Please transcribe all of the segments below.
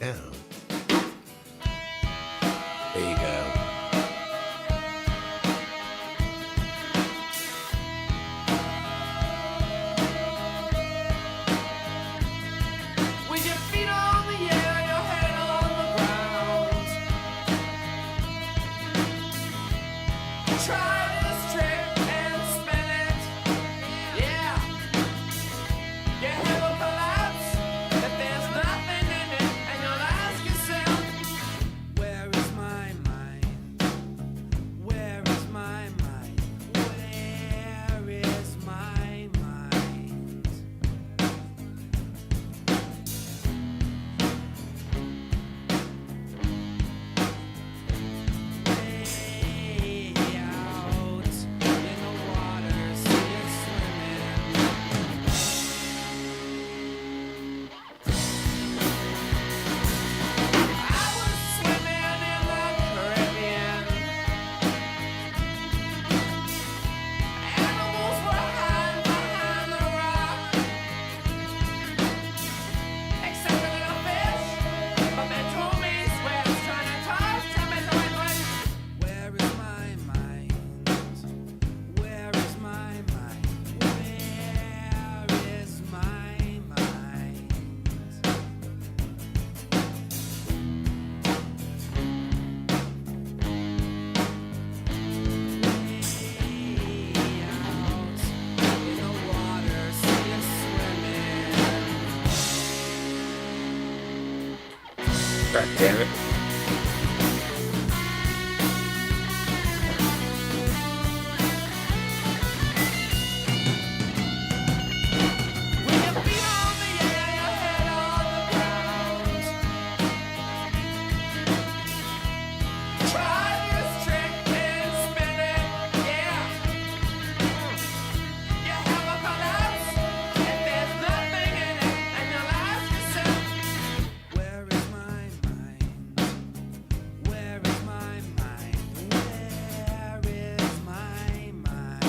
down. There you go. With your feet on the air, your head on the ground. Try this trick and spin it. Yeah. Your head will collapse if there's nothing in it, and you'll ask yourself, where is my mind? Where is my mind? Where is my mind? Way out in the water, see it swimming. I was swimming in the Caribbean. Animals were hiding behind the rock, except a little fish. But they told me swear it's trying to talk to me, so I went, where is my mind? Where is my mind? Where is my mind? In the water, see it swimming. God damn it. With your feet on the air, your head on the ground. Try this trick and spin it, yeah. Your head will collapse if there's nothing in it, and you'll ask yourself, where is my mind? Where is my mind? Where is my mind?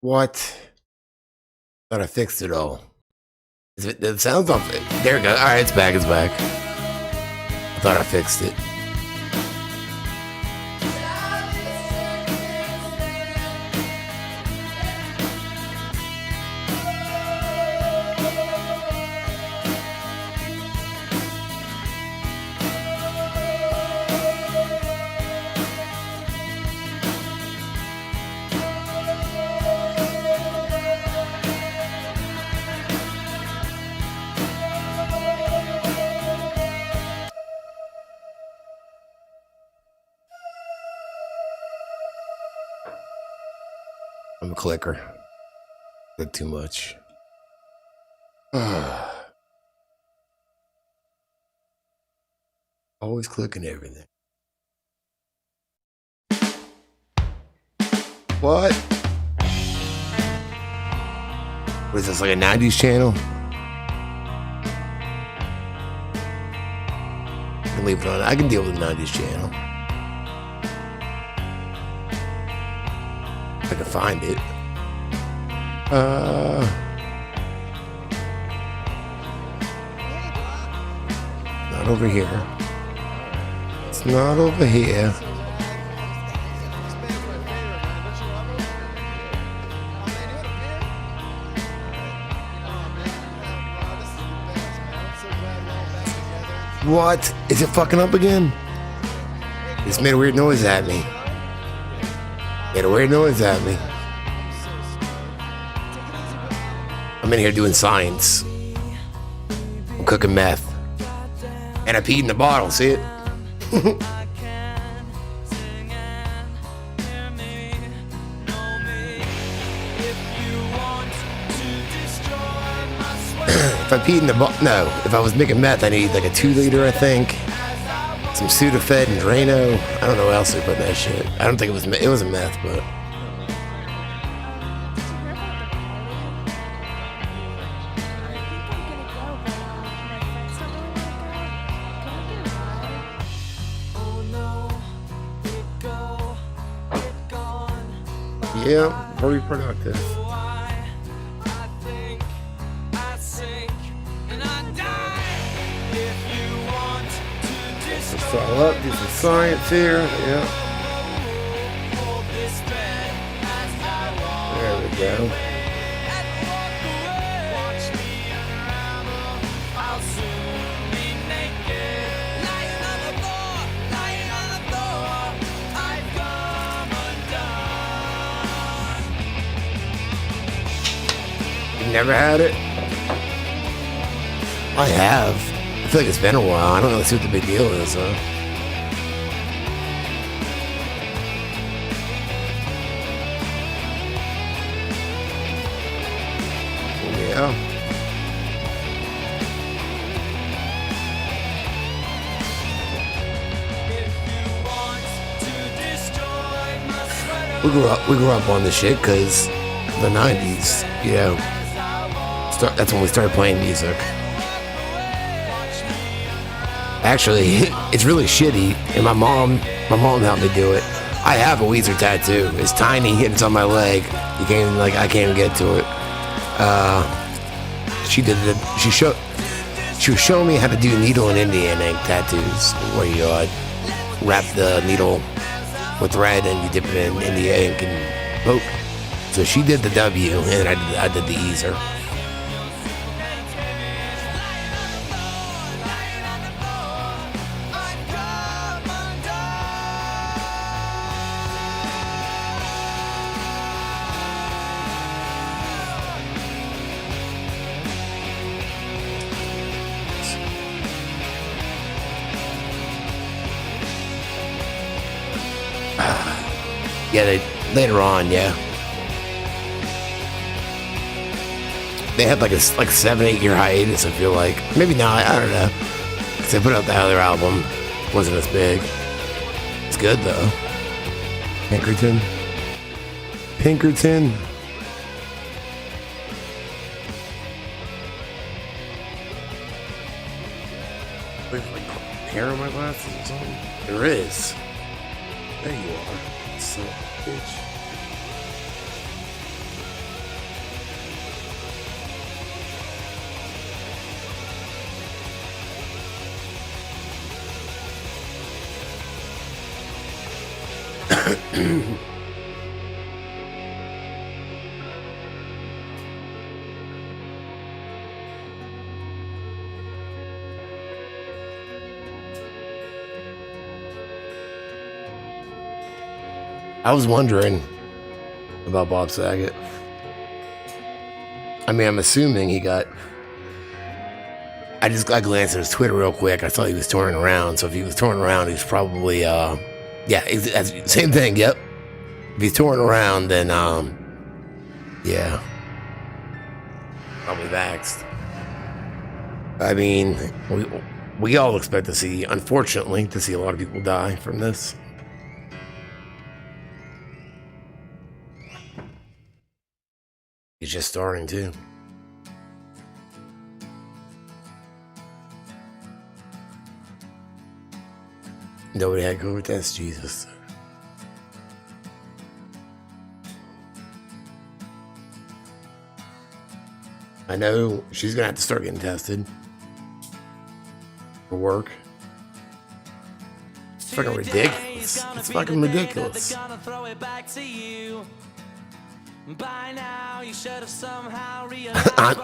What? Thought I fixed it all. The sound's off. There it goes. Alright, it's back, it's back. I thought I fixed it. I'm a clicker. Click too much. Always clicking everything. What? What is this, like a 90s channel? I can leave it on. I can deal with the 90s channel. If I can find it. Not over here. It's not over here. What? Is it fucking up again? It's made a weird noise at me. Made a weird noise at me. I'm in here doing science. I'm cooking meth. And I peed in the bottle, see it? If I peed in the bottle, no. If I was making meth, I need like a 2 liter, I think. some Sudafed and Drano. I don't know what else they put in that shit. I don't think it was a meth, but. Yeah, pretty productive. Let's all up, do some science here. Yeah. There we go. Never had it? I have. I feel like it's been a while. I don't really see what the big deal is, though. Yeah. We grew up on this shit because the 90s, you know. That's when we started playing music. Actually, it's really shitty, and my mom helped me do it. I have a Weezer tattoo. It's tiny, and it's on my leg. I can't even get to it. She did it. She was showing me how to do needle and Indian ink tattoos, where you wrap the needle with thread and you dip it in the ink and poke. So she did the W, and I did the Eezer. Yeah, later on, yeah. They had like a 7-8 year hiatus, I feel like. Maybe not, I don't know. Because they put out the other album. Wasn't as big. It's good, though. Pinkerton. There's like hair on my glasses or something. There is. There you are. Son of a bitch. I was wondering about Bob Saget. I mean, I'm assuming he got... I glanced at his Twitter real quick. I saw he was touring around. So if he was touring around, he's probably... same thing, yep. If he's touring around, then, yeah. Probably vaxxed. I mean, we all expect to see, unfortunately, to see a lot of people die from this. He's just starting too. Nobody had COVID test, Jesus. I know she's gonna have to start getting tested for work. It's fucking ridiculous. It's fucking ridiculous. By now, you should have somehow realized I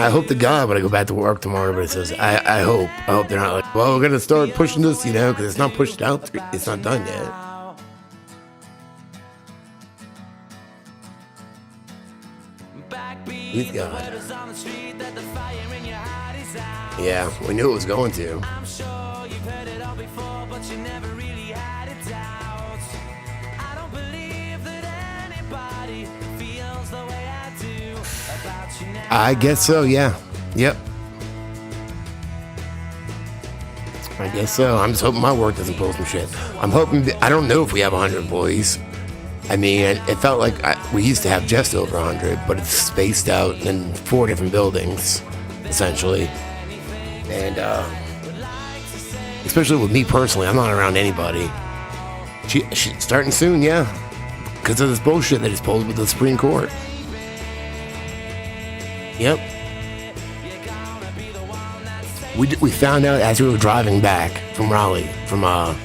hope to God when I go back to work tomorrow, but it says, I hope they're not like, well, we're gonna start pushing this, because it's not pushed out, it's not done yet. Please God. Yeah, we knew it was going to. I'm sure you've heard it all before, but you never really had it out. I don't believe that anybody feels the way I do about you now. I guess so, yeah. Yep. I guess so. I'm just hoping my work doesn't pull some shit. I'm hoping. I don't know if we have 100 employees. I mean, it felt like we used to have just over 100, but it's spaced out in 4 different buildings, essentially. And especially with me personally, I'm not around anybody. She's starting soon, yeah, because of this bullshit that is pulled with the Supreme Court. Yep. We found out as we were driving back from Raleigh, from Raleigh.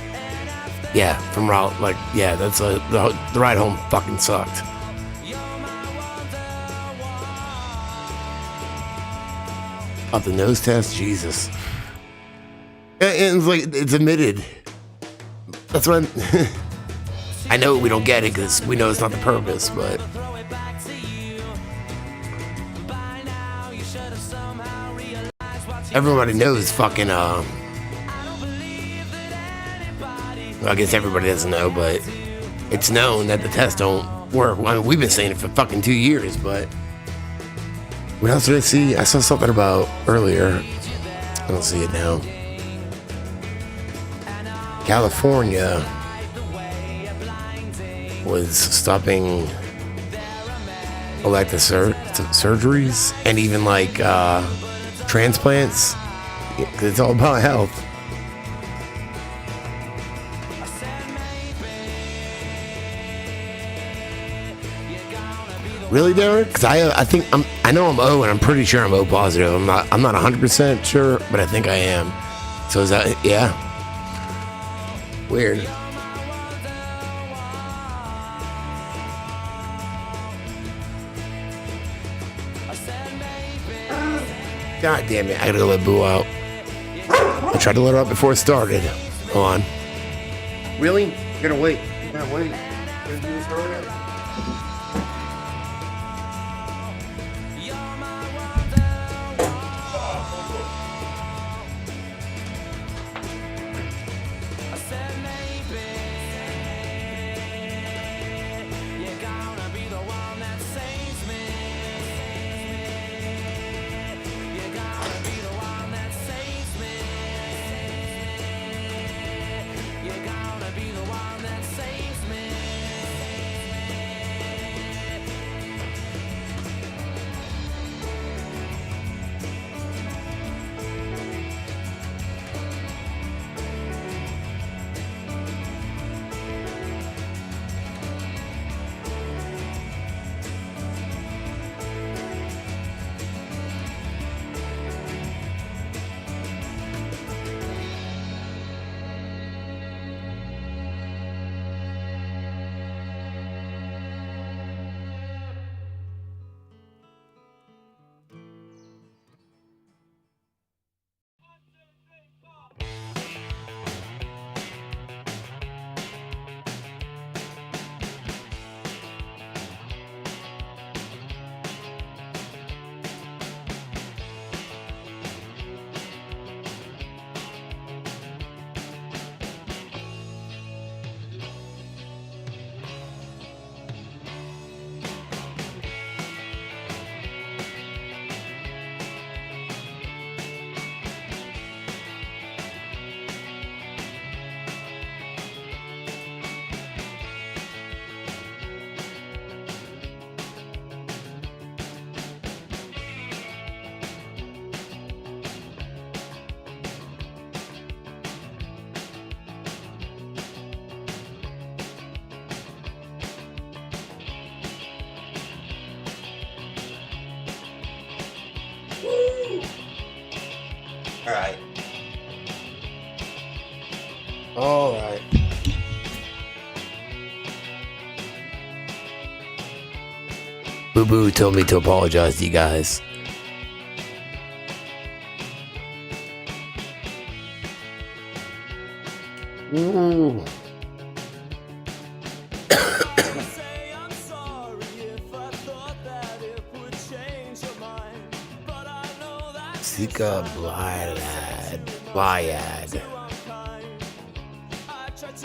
Like, yeah, that's the ride home fucking sucked. Up the nose test, Jesus. And it's like, it's admitted. That's what I know we don't get it because we know it's not the purpose, but everybody knows fucking, well, I guess everybody doesn't know, but it's known that the tests don't work. I mean, we've been saying it for fucking 2 years, but what else did I see? I saw something about earlier. I don't see it now. California was stopping elective surgeries and even like transplants, because it's all about health. Really, Derek? Because I think I know I'm O, and I'm pretty sure I'm O positive. I'm not 100% sure, but I think I am. So is that, yeah? Weird. God damn it, I gotta let Boo out. I tried to let her out before it started. Hold on. Really? You gotta wait. You gotta wait. Gonna do this earlier? All right. Boo Boo told me to apologize to you guys. Ooh. Sika Blyad.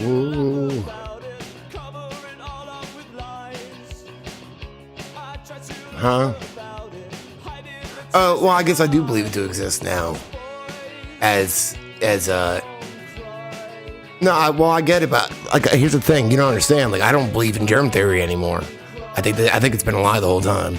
Ooh. Huh? Well, I guess I do believe it to exist now. As No, I get it, but like, here's the thing. You don't understand. Like, I don't believe in germ theory anymore. I think it's been a lie the whole time.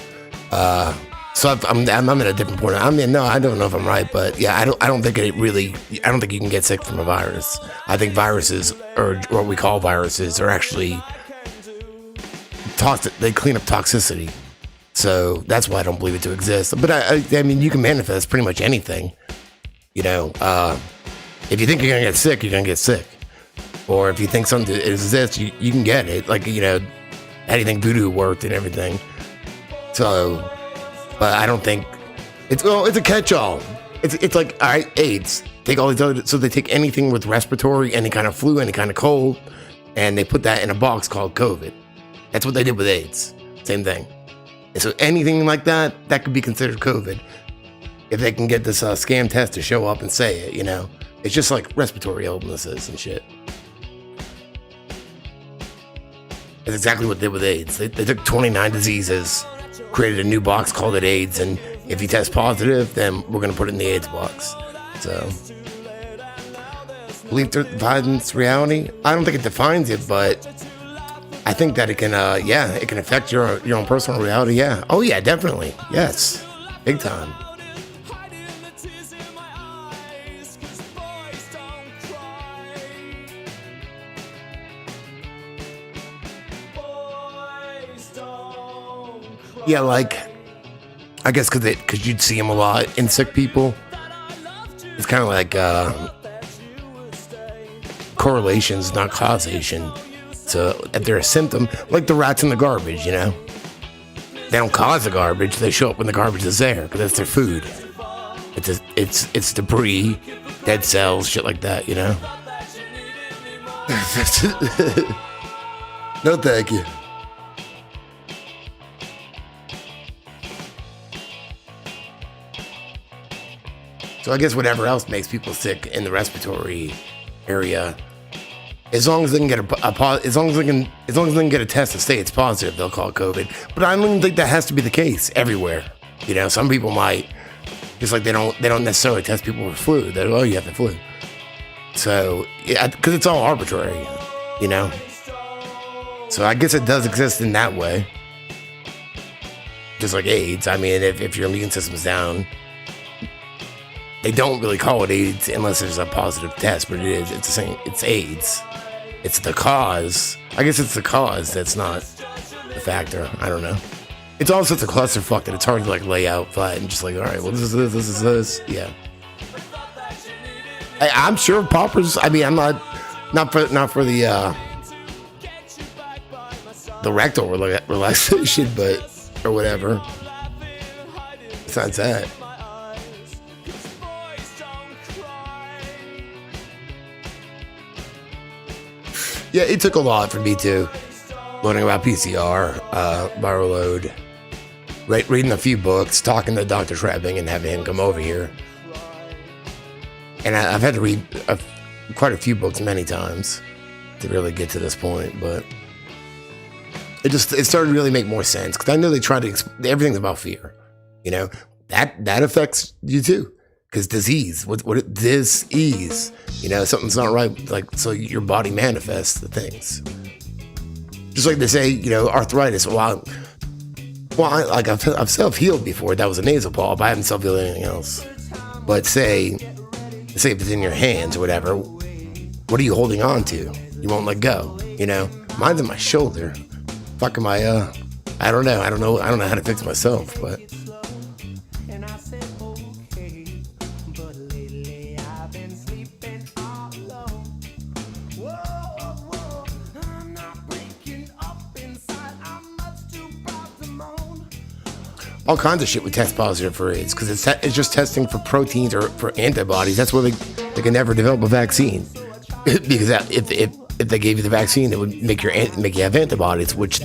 So I'm in a different point. I mean, no, I don't know if I'm right, but yeah, I don't think I don't think you can get sick from a virus. I think viruses, or what we call viruses, are actually toxic. They clean up toxicity. So that's why I don't believe it to exist. But I mean, you can manifest pretty much anything. You know, if you think you're gonna get sick, you're gonna get sick. Or if you think something exists, you can get it. Like, you know, anything voodoo worked and everything. So, but I don't think it's a catch-all. It's like, all right, AIDS. Take all these other, so they take anything with respiratory, any kind of flu, any kind of cold, and they put that in a box called COVID. That's what they did with AIDS. Same thing. And so anything like that could be considered COVID. If they can get this scam test to show up and say it, you know. It's just like respiratory illnesses and shit. That's exactly what they did with AIDS. They took 29 diseases, created a new box, called it AIDS, and if you test positive, then we're going to put it in the AIDS box. So, belief defines reality? I don't think it defines it, but I think that it can, it can affect your own personal reality, yeah. Oh, yeah, definitely. Yes. Big time. Yeah, like, I guess because you'd see them a lot in sick people. It's kind of like correlations, not causation. So if they're a symptom, like the rats in the garbage, you know, they don't cause the garbage. They show up when the garbage is there because that's their food. It's debris, dead cells, shit like that, you know. No, thank you. So I guess whatever else makes people sick in the respiratory area, as long as they can get as long as they can get a test to say it's positive, they'll call it COVID. But I don't think that has to be the case everywhere. You know, some people might, just like they don't necessarily test people for flu. They're, oh, you have the flu. So yeah, because it's all arbitrary, you know. So I guess it does exist in that way, just like AIDS. I mean, if your immune system's down. They don't really call it AIDS unless there's a positive test, but it is. It's the same. It's AIDS. It's the cause. I guess it's the cause that's not the factor. I don't know. It's all such a clusterfuck that it's hard to like lay out flat and just like, all right, well, this is this. Yeah. I'm sure poppers. I mean, I'm not for the rectal relaxation, but or whatever. Besides that. Yeah, it took a lot for me too. Learning about PCR, viral load, reading a few books, talking to Dr. Schrabbing and having him come over here. And I've had to read quite a few books many times to really get to this point, but it started to really make more sense because I know they try to everything's about fear, you know, that affects you too. Because disease, what dis-ease, you know, something's not right. Like, so your body manifests the things. Just like they say, you know, arthritis. Well, I've self-healed before. That was a nasal polyp. I haven't self-healed anything else. But say if it's in your hands or whatever, what are you holding on to? You won't let go. You know, mine's in my shoulder. Fuck am I? I don't know. I don't know how to fix myself, but. All kinds of shit would test positive for AIDS because it's just testing for proteins or for antibodies. That's why they can never develop a vaccine because if they gave you the vaccine, it would make you have antibodies, which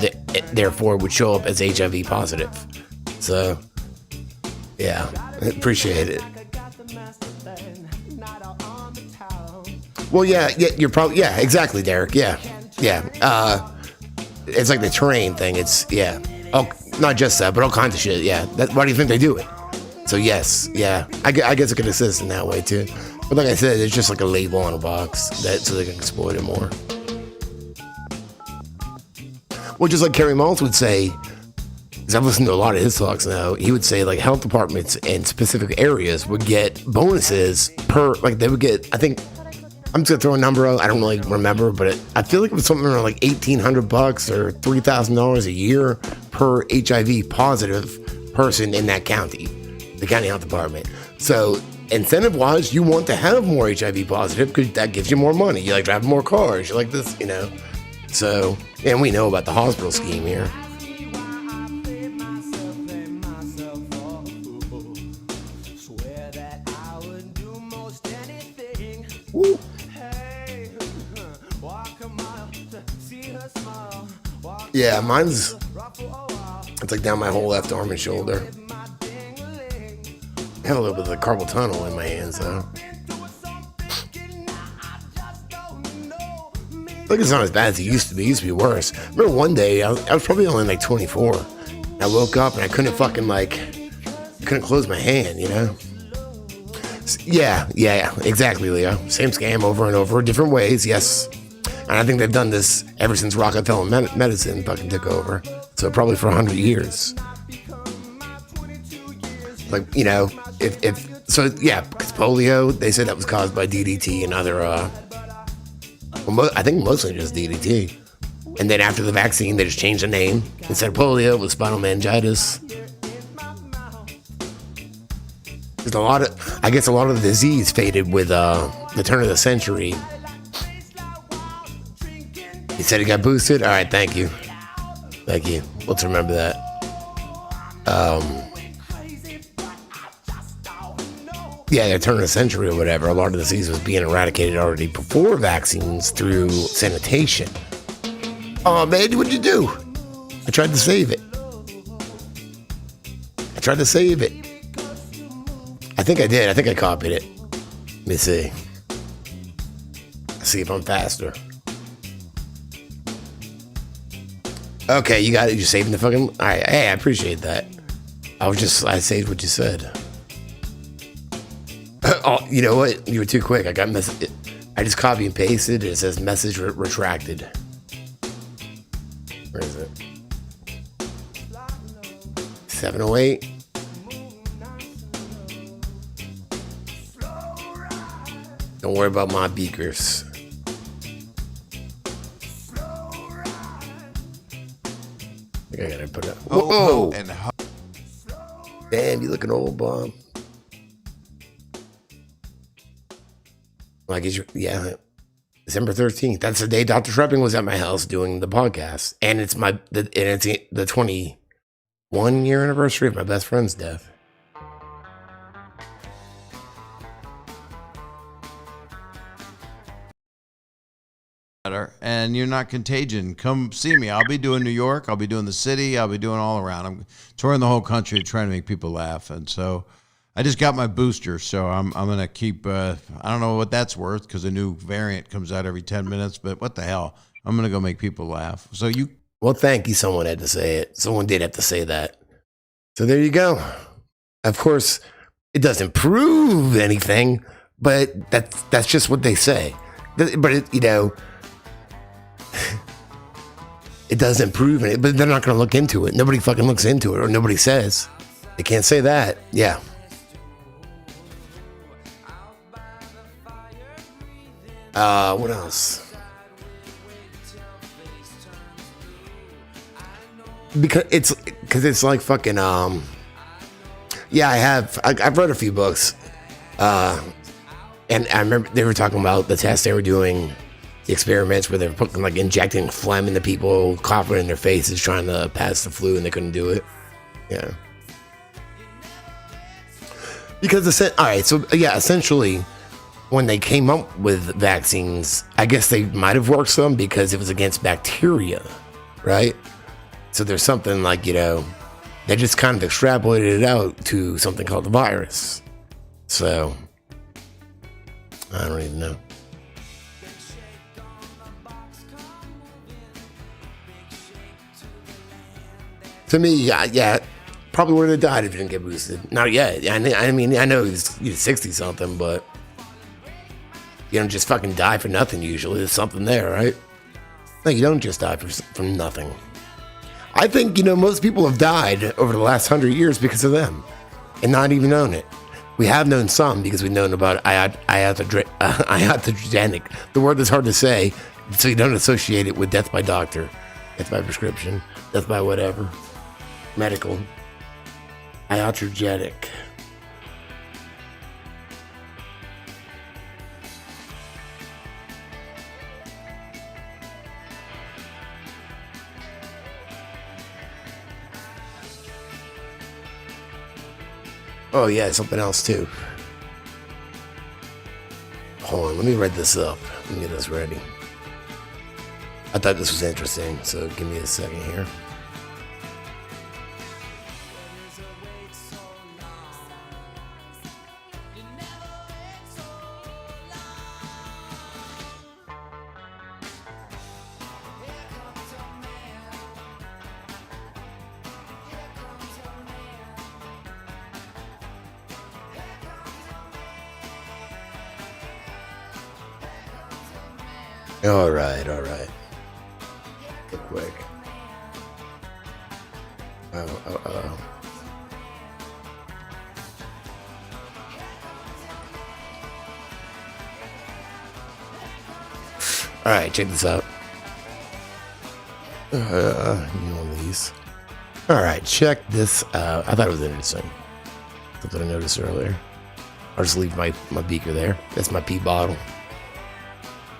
therefore would show up as HIV positive. So, yeah, appreciate it. Well, yeah, you're probably exactly, Derek. Yeah. It's like the terrain thing. It's oh. Not just that, but all kinds of shit. Yeah. Why do you think they do it? So yes, yeah. I guess it could assist in that way too. But like I said, it's just like a label on a box that so they can exploit it more. Well, just like Kerry Mullins would say, because I've listened to a lot of his talks now, he would say like health departments in specific areas would get bonuses per, like they would get, I think, I'm just gonna throw a number out, I don't really remember, but I feel like it was something around like $1,800 or $3,000 a year per HIV positive person in that county, the county health department. So incentive wise, you want to have more HIV positive because that gives you more money. You like to have more cars, you like this, you know. So, and we know about the hospital scheme here. Woo. Yeah, mine's, it's like down my whole left arm and shoulder. I have a little bit of the carpal tunnel in my hands though. Like it's not as bad as it used to be. It used to be worse. I remember one day, I was probably only like 24. I woke up and I couldn't fucking couldn't close my hand, you know? Yeah, exactly, Leo. Same scam over and over, different ways, yes. And I think they've done this ever since Rockefeller medicine fucking took over. So probably for 100 years. Like, you know, because polio, they said that was caused by DDT and other, I think mostly just DDT. And then after the vaccine, they just changed the name. Instead of polio, it was spinal meningitis. There's a lot of the disease faded with the turn of the century. He said he got boosted. All right, thank you. Let's remember that. The turn of the century or whatever. A lot of the disease was being eradicated already before vaccines through sanitation. Oh man, what'd you do? I tried to save it. I think I did. I think I copied it. Let me see. See if I'm faster. Okay, you got it. You're saving the fucking... All right, hey, I appreciate that. I saved what you said. Oh, you know what? You were too quick. I just copy and pasted. It says message retracted. Where is it? 708. Don't worry about my beakers. I think I gotta put it up. Whoa! Damn, you looking old, Bob. Like, December 13th. That's the day Dr. Shrepping was at my house doing the podcast. And it's the 21 year anniversary of my best friend's death. And you're not contagion. Come see me. I'll be doing New York. I'll be doing the city. I'll be doing all around. I'm touring the whole country trying to make people laugh. And so I just got my booster. So I'm going to keep, I don't know what that's worth because a new variant comes out every 10 minutes, but what the hell? I'm going to go make people laugh. So well, thank you. Someone had to say it. Someone did have to say that. So there you go. Of course, it doesn't prove anything, but that's just what they say. But it doesn't prove it, but they're not going to look into it. Nobody fucking looks into it, or nobody says. They can't say that. Yeah. What else? Because it's like fucking I've read a few books, and I remember they were talking about the tests they were doing, the experiments where they were putting, like, injecting phlegm into people, coughing in their faces, trying to pass the flu, and they couldn't do it. Yeah. Because essentially, when they came up with vaccines, I guess they might have worked some because it was against bacteria, right? So there's something like, they just kind of extrapolated it out to something called the virus. So I don't even know. To me, yeah, probably would have died if he didn't get boosted. Not yet. I mean, I know he's 60 something, but You don't just fucking die for nothing usually. There's something there, right? No, you don't just die from nothing. I think, most people have died over the last 100 years because of them and not even known it. We have known some because we've known about iatrogenic. The word is hard to say, so you don't associate it with death by doctor, death by prescription, death by whatever. Medical. Iatrogenic. Oh yeah, something else too. Hold on, let me write this up. Let me get this ready. I thought this was interesting, so give me a second here. All right. Real quick. Oh. All right, check this out. You want these? All right, check this out. I thought it was interesting. Something I noticed earlier. I'll just leave my beaker there. That's my pee bottle.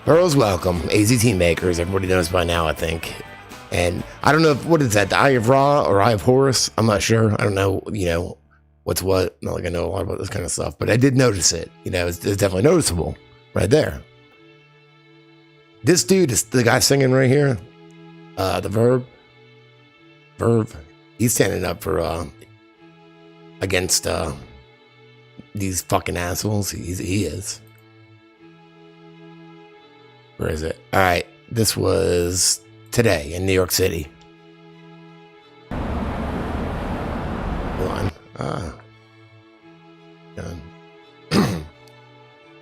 Pearl's welcome. AZT makers. Everybody knows by now, I think. And I don't know what is that, the Eye of Ra or Eye of Horus? I'm not sure. I don't know, what's what. Not like I know a lot about this kind of stuff, but I did notice it. It's definitely noticeable right there. This dude is the guy singing right here. The Verb. He's standing up for against these fucking assholes. He is. Where is it? All right, this was today in New York City. Hold on.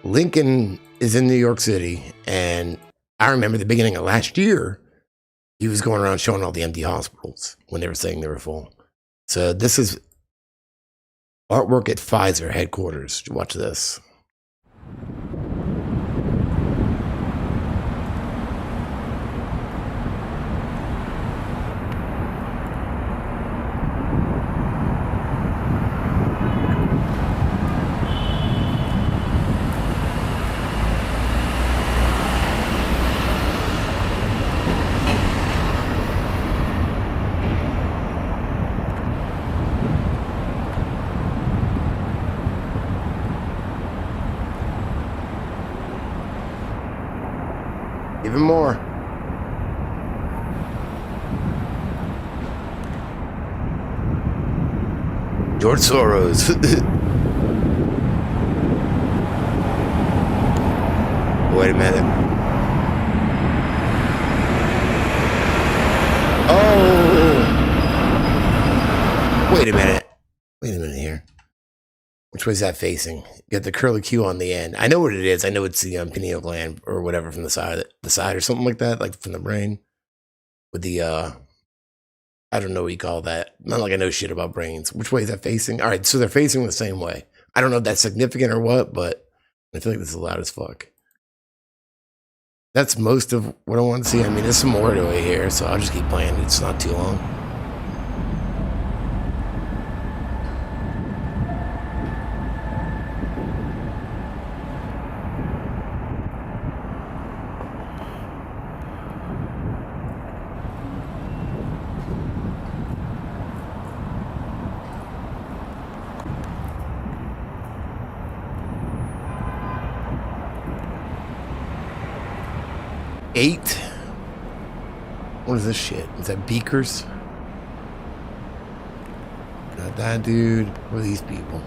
Lincoln is in New York City, and I remember the beginning of last year, he was going around showing all the empty hospitals when they were saying they were full. So this is artwork at Pfizer headquarters. Watch this. Even more. George Soros. Wait a minute. Oh. Wait a minute. Wait a minute here. Which way is that facing? You got the curly Q on the end. I know what it is. I know it's the pineal gland or whatever from the side or something like that, like from the brain. With the I don't know what you call that. Not like I know shit about brains. Which way is that facing? All right, so they're facing the same way. I don't know if that's significant or what, but I feel like this is loud as fuck. That's most of what I want to see. I mean, there's some more to it here, so I'll just keep playing. It's not too long. Eight. What is this shit? Is that beakers? Not that dude. What are these people?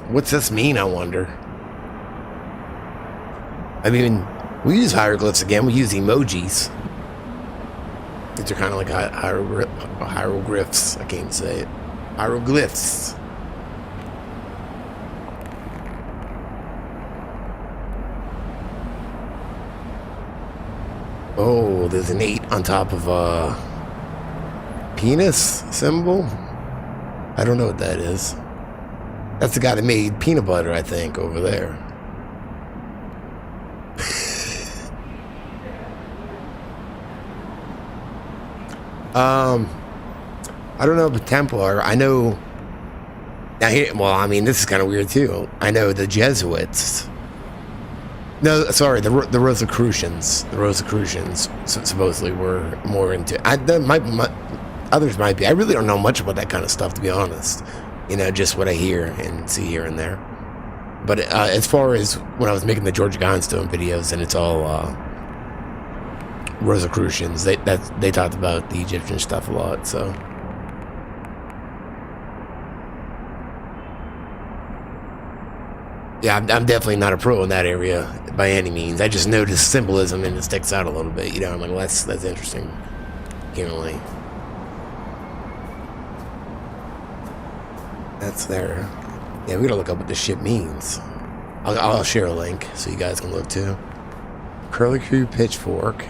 What's this mean, I wonder? I mean, we use hieroglyphs again. We use emojis. These are kind of like hieroglyphs. I can't say it. Hieroglyphs. Oh, there's an 8 on top of a penis symbol. I don't know what that is. That's the guy that made peanut butter, I think, over there. I don't know about Templar. I know. Now here, well, I mean, this is kind of weird too. I know the Jesuits. No, sorry, the Rosicrucians. The Rosicrucians supposedly were more into. Others might be. I really don't know much about that kind of stuff, to be honest. You know, just what I hear and see here and there. But as far as when I was making the George Johnstone videos, and it's all Rosicrucians, they talked about the Egyptian stuff a lot. So. Yeah, I'm definitely not a pro in that area by any means. I just noticed symbolism and it sticks out a little bit. You know, I'm like, well, that's interesting. You know, like, that's there. Yeah, we gotta look up what this shit means. I'll share a link so you guys can look too. Curly Q pitchfork.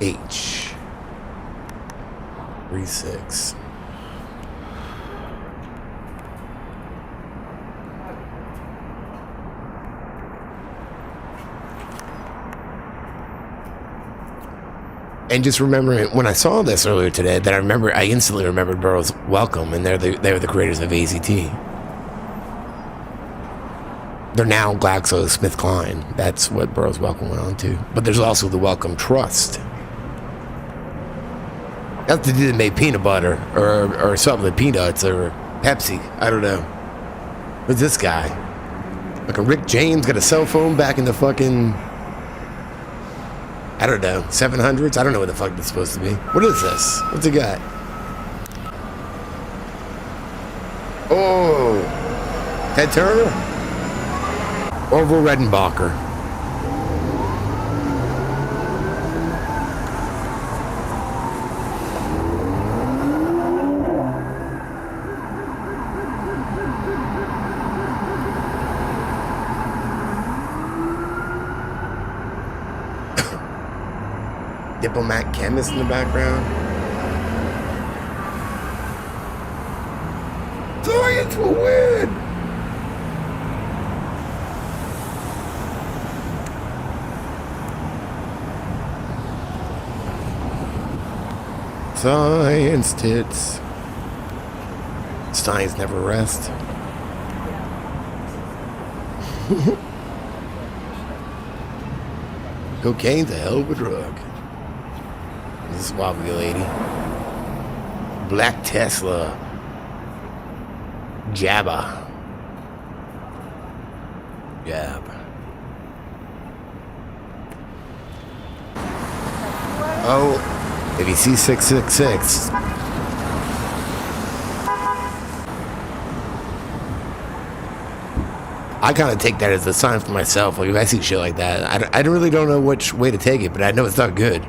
H. 36. And just remembering when I saw this earlier today, that I instantly remembered Burroughs Welcome, and they're the creators of AZT. They're now GlaxoSmithKline. That's what Burroughs Welcome went on to. But there's also the Wellcome Trust. That's the dude that made peanut butter or something, peanuts or Pepsi. I don't know. Who's this guy? Like a Rick James got a cell phone back in the fucking, I don't know, 700s? I don't know what the fuck that's supposed to be. What is this? What's he got? Oh, Ted Turner? Orville Redenbacher. Diplomat chemist in the background. Science will win! Science tits. Science never rest. Cocaine's a hell of a drug. This is wobbly lady. Black Tesla. Jabba. Jab. Oh, if you see 666. I kind of take that as a sign for myself. Like if I see shit like that, I really don't know which way to take it, but I know it's not good.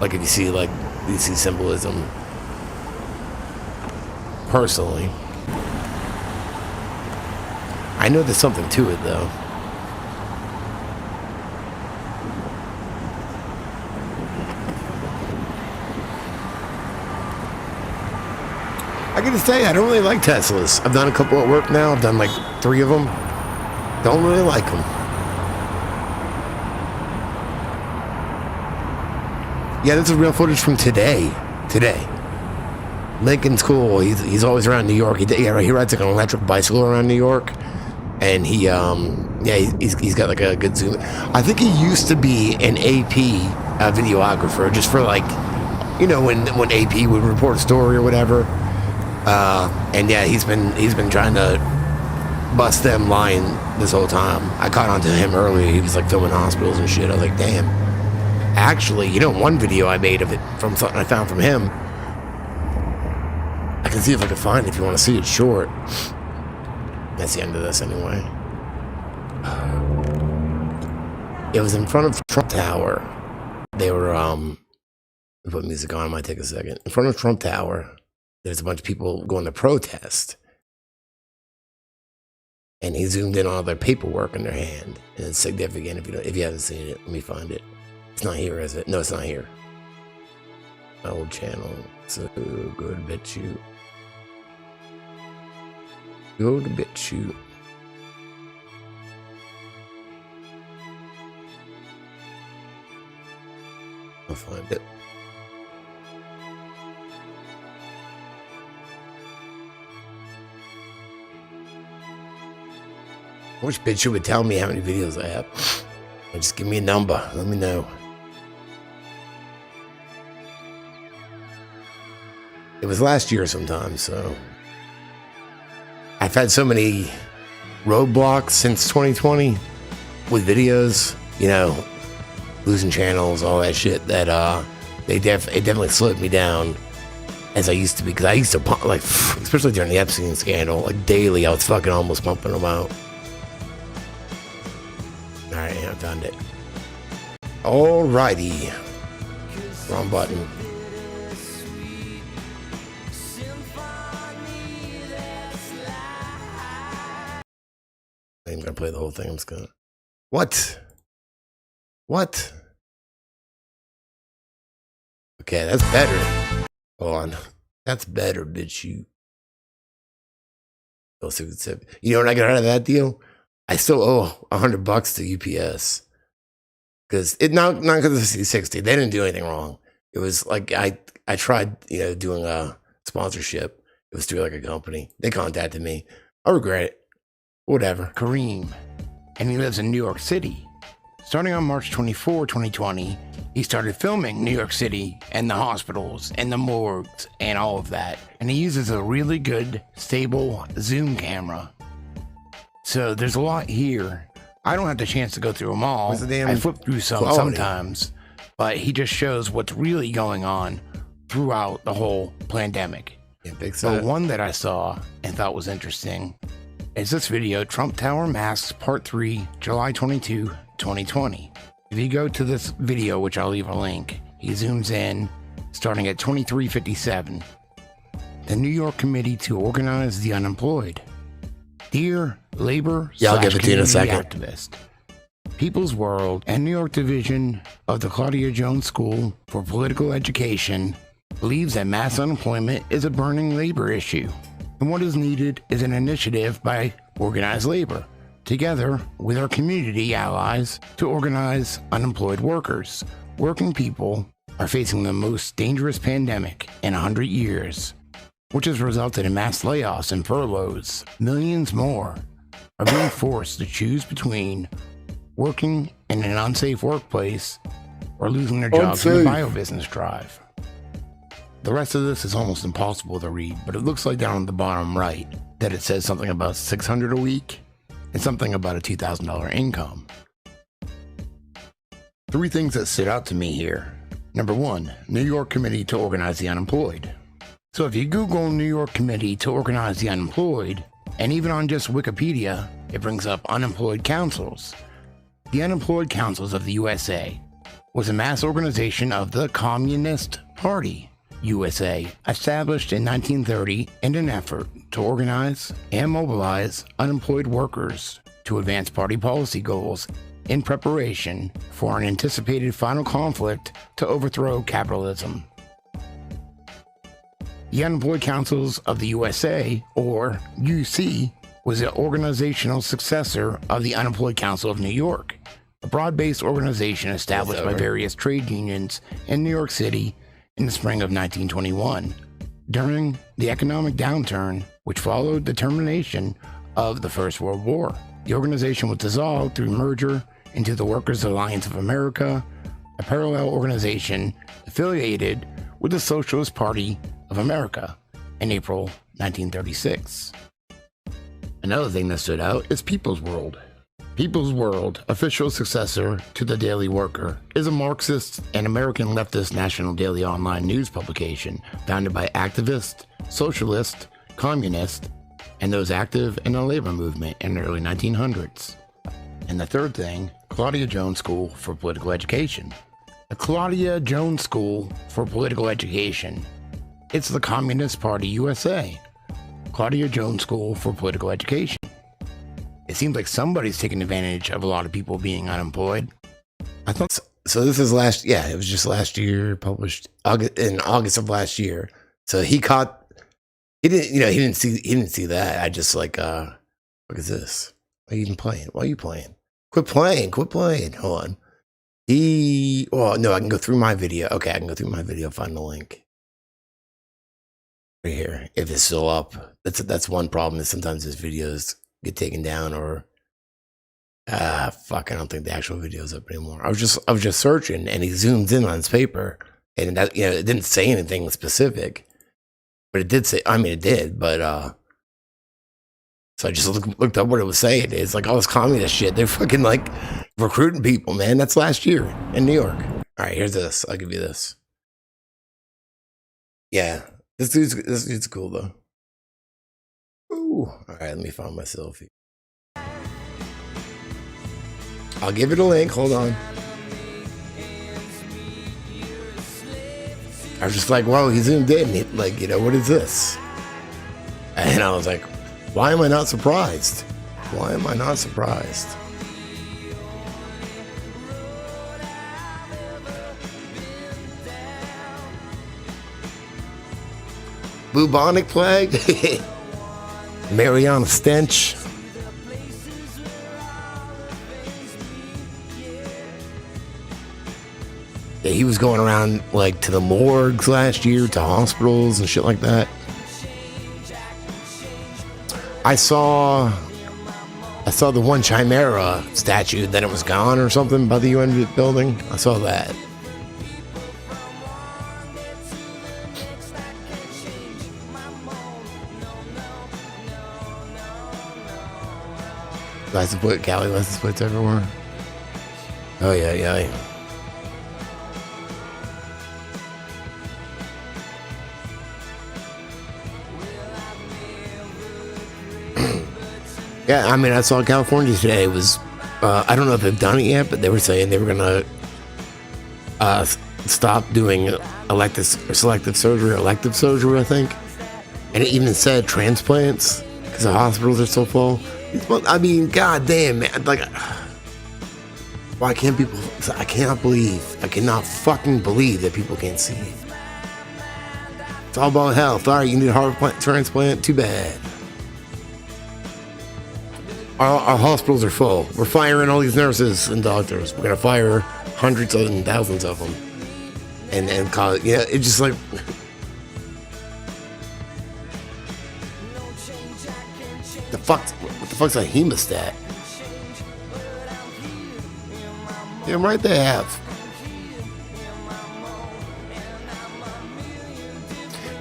Like if you see symbolism. Personally, I know there's something to it though. I gotta say, I don't really like Teslas. I've done a couple at work now. I've done like 3 of them. Don't really like them. Yeah, this is real footage from today. Lincoln's cool. He's always around New York. He rides like an electric bicycle around New York, and he's got like a good zoom. I think he used to be an AP videographer, just for like, you know, when AP would report a story or whatever. And yeah, he's been trying to bust them lying this whole time. I caught on to him earlier. He was like filming hospitals and shit. I was like, damn. Actually, you know, one video I made of it from something I found from him. I can see if I can find it if you want to see it short. That's the end of this anyway. It was in front of Trump Tower. They were, put music on, it might take a second. In front of Trump Tower, there's a bunch of people going to protest. And he zoomed in on all their paperwork in their hand. And it's significant if you haven't seen it. Let me find it. It's not here, is it? No, it's not here. My old channel. So go to BitChute. Go to BitChute. I'll find it. I wish BitChute would tell me how many videos I have. Just give me a number. Let me know. It was last year sometime, so I've had so many roadblocks since 2020 with videos, you know, losing channels, all that shit, that it definitely slowed me down as I used to be, because I used to pump, like, especially during the Epstein scandal, like daily I was fucking almost pumping them out. Alright, I found it. Alrighty. Wrong button. I'm gonna play the whole thing. I'm just gonna. What? What? Okay, that's better. Hold on. That's better, BitChute. Let's see what it said. You know what I got out of that deal? I still owe $100 to UPS. Because it not because of the C60. They didn't do anything wrong. It was like I tried, you know, doing a sponsorship. It was through like a company. They contacted me. I regret it. Whatever. Kareem, and he lives in New York City. Starting on March 24, 2020, he started filming New York City and the hospitals and the morgues and all of that. And he uses a really good, stable zoom camera. So there's a lot here. I don't have the chance to go through them all. I flip through some quality sometimes, but he just shows what's really going on throughout the whole pandemic. Yeah, big The set. one that I saw and thought was interesting is this video, Trump Tower Masks Part 3, July 22, 2020. If you go to this video, which I'll leave a link, he zooms in, starting at 23:57. The New York Committee to Organize the Unemployed. Dear labor Yeah, I'll give it to you in a community second. activist, People's World and New York Division of the Claudia Jones School for Political Education believes that mass unemployment is a burning labor issue, and what is needed is an initiative by organized labor, together with our community allies, to organize unemployed workers. Working people are facing the most dangerous pandemic in 100 years, which has resulted in mass layoffs and furloughs. Millions more are being forced to choose between working in an unsafe workplace or losing their jobs in the Unsafe. bio-business drive. The rest of this is almost impossible to read, but it looks like down at the bottom right that it says something about $600 a week and something about a $2,000 income. Three things that stood out to me here. Number one, New York Committee to Organize the Unemployed. So if you Google New York Committee to Organize the Unemployed, and even on just Wikipedia, it brings up unemployed councils. The Unemployed Councils of the USA was a mass organization of the Communist Party, USA, established in 1930 in an effort to organize and mobilize unemployed workers to advance party policy goals in preparation for an anticipated final conflict to overthrow capitalism. The Unemployed Councils of the USA, or UC, was an organizational successor of the Unemployed Council of New York, a broad-based organization established by various trade unions in New York City in the spring of 1921, during the economic downturn which followed the termination of the First World War. The organization was dissolved through merger into the Workers' Alliance of America, a parallel organization affiliated with the Socialist Party of America in April 1936. Another thing that stood out is People's World. People's World, official successor to the Daily Worker, is a Marxist and American leftist national daily online news publication founded by activists, socialists, communists, and those active in the labor movement in the early 1900s. And the third thing, Claudia Jones School for Political Education. The Claudia Jones School for Political Education. It's the Communist Party USA. Claudia Jones School for Political Education. It seems like somebody's taking advantage of a lot of people being unemployed. I thought So this is it was just last year, published in August of last year. So he didn't see that. I just like, what is this? Why are you even playing? Why are you playing? Quit playing. Hold on. No, I can go through my video. Okay, I can go through my video, find the link. Right here. If it's still up. That's one problem, is sometimes his videos get taken down, or fuck, I don't think the actual video's up anymore. I was just searching, and he zoomed in on his paper, and that, it didn't say anything specific. But it did say, it did, but so I just looked up what it was saying. It's like all this communist shit. They're fucking like recruiting people, man. That's last year in New York. All right, here's this. I'll give you this. Yeah, this dude's cool though. Ooh. All right, let me find my selfie. I'll give it a link. Hold on. I was just like, whoa, he zoomed in. Like, what is this? And I was like, why am I not surprised? Why am I not surprised? Bubonic plague? Mariana stench? Yeah, he was going around like to the morgues last year, to hospitals and shit like that. I saw the one Chimera statue, then it was gone or something by the UN building. I saw that. License plate, Cali license plates everywhere. Oh yeah. Yeah, I saw California today. It was, I don't know if they've done it yet, but they were saying they were going to stop doing elective surgery, I think. And it even said transplants, because the hospitals are so full. Goddamn, man. Like, why can't people, I cannot fucking believe that people can't see. It's all about health. All right, you need a heart transplant? Too bad. Our hospitals are full. We're firing all these nurses and doctors. We're gonna fire hundreds and thousands of them, and call it. Yeah, it's just like, what the fuck's a hemostat? Damn right they have.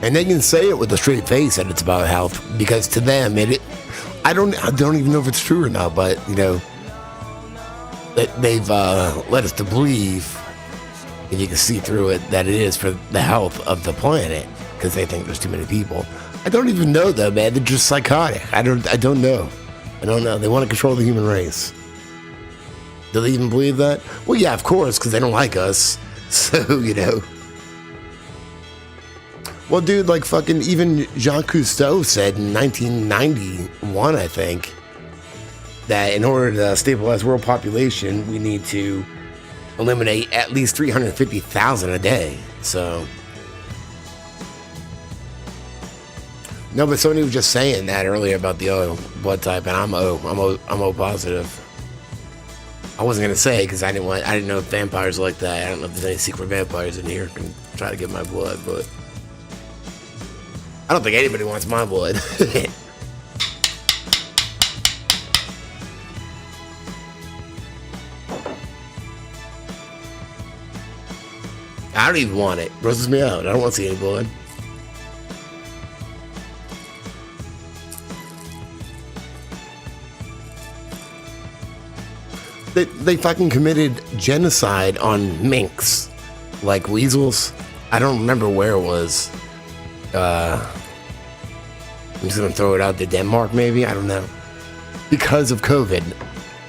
And they can say it with a straight face that it's about health, because to them I don't even know if it's true or not, but that they've led us to believe, and you can see through it, that it is for the health of the planet, because they think there's too many people. I don't even know though, man. They're just psychotic. I don't know. They want to control the human race. Do they even believe that? Well, yeah, of course, because they don't like us. So, Well, dude, like fucking even Jacques Cousteau said in 1991, I think, that in order to stabilize world population, we need to eliminate at least 350,000 a day. So, no, but somebody was just saying that earlier about the O blood type, and I'm O positive. I wasn't gonna say because I didn't know if vampires like that. I don't know if there's any secret vampires in here who can try to get my blood, but I don't think anybody wants my blood. I don't even want it. Grosses me out. I don't want to see any blood. They fucking committed genocide on minks, like weasels. I don't remember where it was. I'm just gonna throw it out to Denmark, maybe. I don't know. Because of COVID,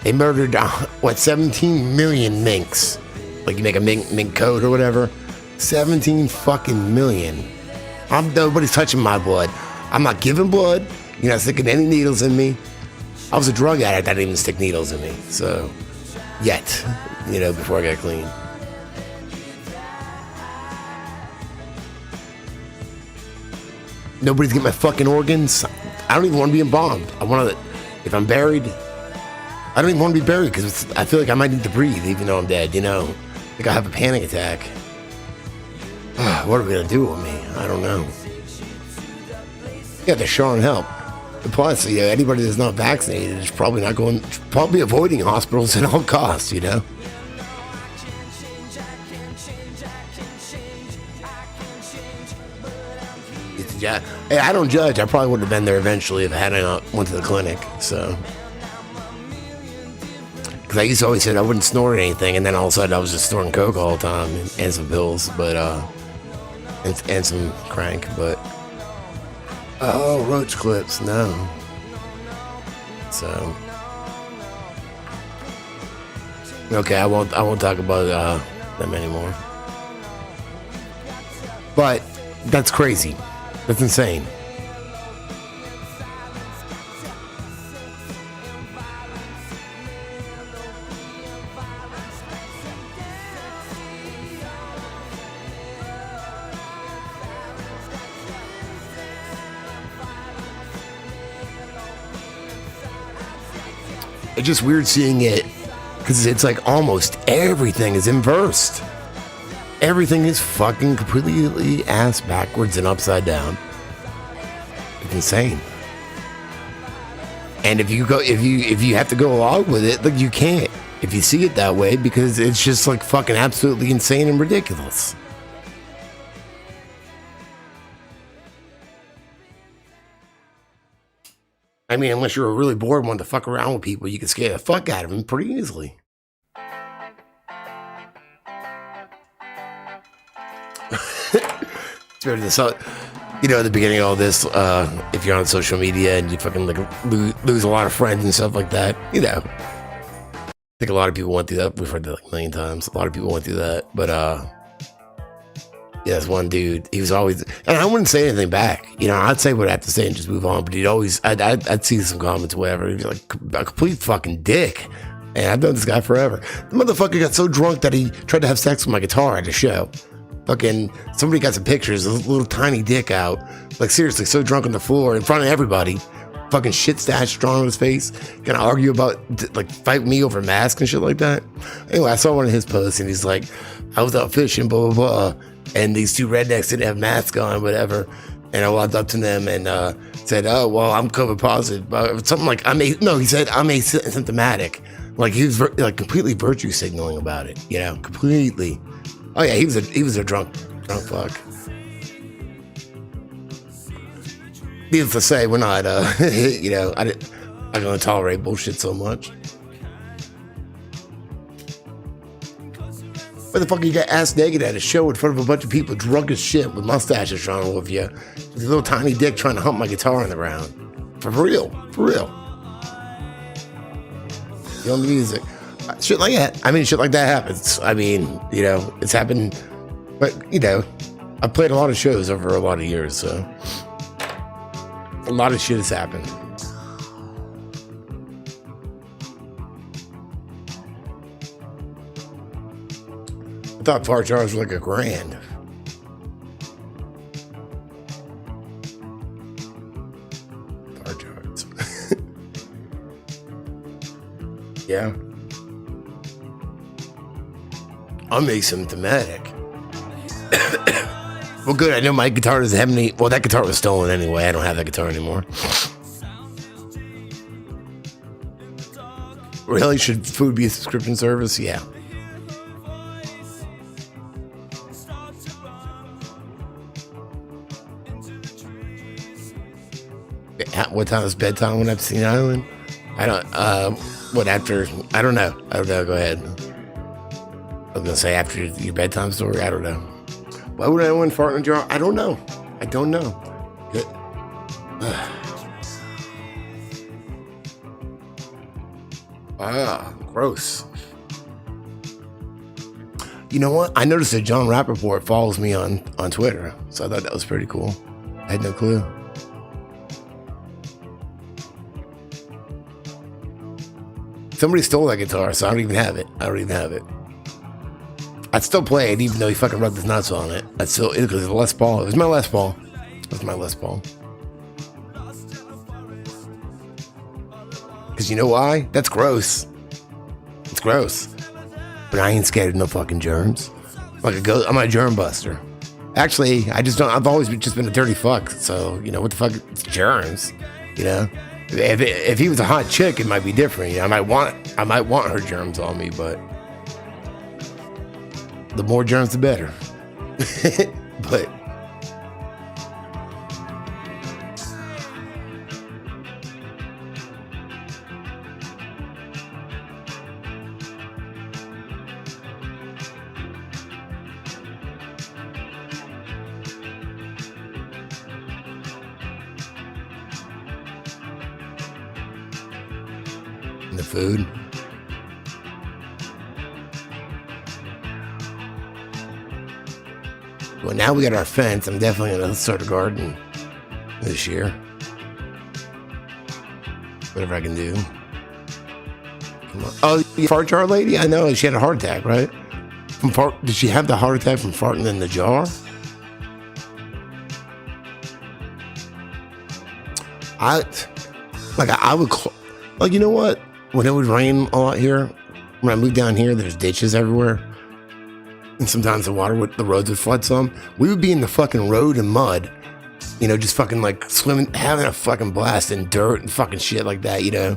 they murdered 17 million minks. Like you make a mink coat or whatever. 17 fucking million. Nobody's touching my blood. I'm not giving blood. You're not sticking any needles in me. I was a drug addict. I didn't even stick needles in me. So, yet, before I got clean. Nobody's getting my fucking organs. I don't even want to be embalmed. I want to, if I'm buried, I don't even want to be buried because I feel like I might need to breathe even though I'm dead, you know? Like I have a panic attack. What are we going to do with me? I don't know. Yeah, they're sure and help. And plus, you know, anybody that's not vaccinated is probably not going, probably avoiding hospitals at all costs, you know? Yeah, hey, I don't judge. I probably would have been there eventually if I hadn't went to the clinic. So, because I used to always say I wouldn't snort anything, and then all of a sudden I was just snorting coke all the time and some pills, but and some crank. But roach clips, no. So, okay, I won't talk about them anymore. But that's crazy. That's insane. It's just weird seeing it because it's like almost everything is inversed. Everything is fucking completely ass backwards and upside down. It's insane. And if you have to go along with it, like you can't. If you see it that way, because it's just like fucking absolutely insane and ridiculous. I mean, unless you're really bored and want to fuck around with people, you can scare the fuck out of them pretty easily. So, you know, at the beginning of all this, if you're on social media and you fucking like lose a lot of friends and stuff like that, you know, I think a lot of people went through that. We've heard that like a million times. A lot of people went through that, but yeah, this one dude, he was always, and I wouldn't say anything back. You know, I'd say what I have to say and just move on. But he'd always, I'd see some comments, or whatever. He'd be like a complete fucking dick. And I've known this guy forever. The motherfucker got so drunk that he tried to have sex with my guitar at a show. Fucking, somebody got some pictures, a little tiny dick out. Like, seriously, so drunk on the floor in front of everybody. Fucking shit stashed drawn on his face. Gonna argue about, like, fight me over masks and shit like that. Anyway, I saw one of his posts and he's like, I was out fishing, blah, blah, blah. And these two rednecks didn't have masks on, whatever. And I walked up to them and said, oh, well, I'm COVID positive. Something like, he said, I'm asymptomatic. Like, he was like completely virtue signaling about it, you know, completely. Oh yeah, he was a drunk fuck. Needless to say, we're not, you know, I'm not gonna tolerate bullshit so much. Why the fuck you got ass naked at a show in front of a bunch of people drunk as shit with mustaches drawn all over you, with a little tiny dick trying to hump my guitar on the ground? For real. Young music. Shit like that. I mean, shit like that happens. I mean, you know, it's happened. But, you know, I've played a lot of shows over a lot of years, so a lot of shit has happened. I thought fart jars were like $1,000. Fart jars. Yeah. I'm asymptomatic. Well, good. I know my guitar doesn't have any. Well, that guitar was stolen anyway. I don't have that guitar anymore. Really? Should food be a subscription service? Yeah. What time is bedtime on Epstein Island? I don't. What after? I don't know. Go ahead. I was gonna say after your bedtime story. I don't know. Why would anyone fart in a jar? I don't know. Gross. You know what? I noticed that John Rappaport follows me on Twitter, so I thought that was pretty cool. I had no clue. Somebody stole that guitar, so I don't even have it. I'd still play it, even though he fucking rubbed his nuts on it. I'd still, because it's a Les Paul. It was my Les Paul. That's my Les Paul. Because you know why? That's gross. It's gross. But I ain't scared of no fucking germs. I'm a germ buster. Actually, I've always just been a dirty fuck. So, you know, what the fuck? It's germs. You know? If he was a hot chick, it might be different. You know, I might want her germs on me, but the more germs, the better. But the food. Well, now we got our fence. I'm definitely gonna start a garden this year. Whatever I can do. Come on. Oh, the fart jar lady? I know she had a heart attack, right? Did she have the heart attack from farting in the jar? I would, like, you know what? When it would rain a lot here, when I moved down here, there's ditches everywhere. And sometimes the roads would flood some. We would be in the fucking road and mud, you know, just fucking like swimming, having a fucking blast in dirt and fucking shit like that, you know.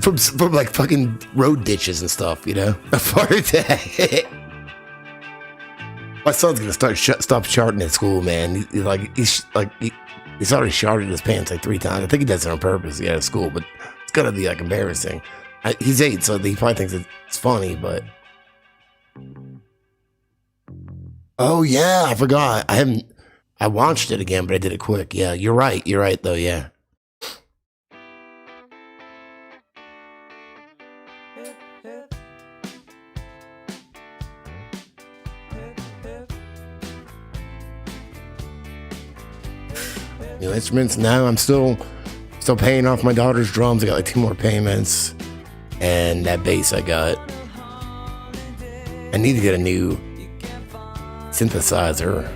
From like fucking road ditches and stuff, you know. A fart attack. My son's gonna stop sharting at school, man. He's already sharted his pants like 3 times. I think he does it on purpose, yeah, at school, but it's gonna be like embarrassing. He's 8, so he probably thinks it's funny, but. Oh yeah, I forgot. I watched it again, but I did it quick. Yeah, you're right though, yeah. New instruments. Now I'm still paying off my daughter's drums. I got like 2 more payments, and that bass I got. I need to get a new synthesizer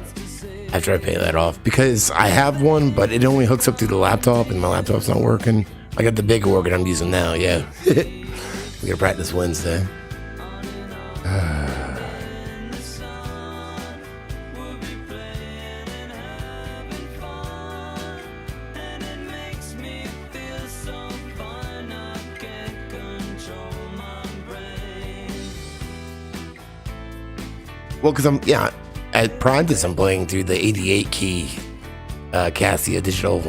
after I pay that off, because I have one, but it only hooks up through the laptop, and my laptop's not working. I got the big organ I'm using now. Yeah, we gotta practice Wednesday. Well, because at practice I'm playing through the 88 key Casio digital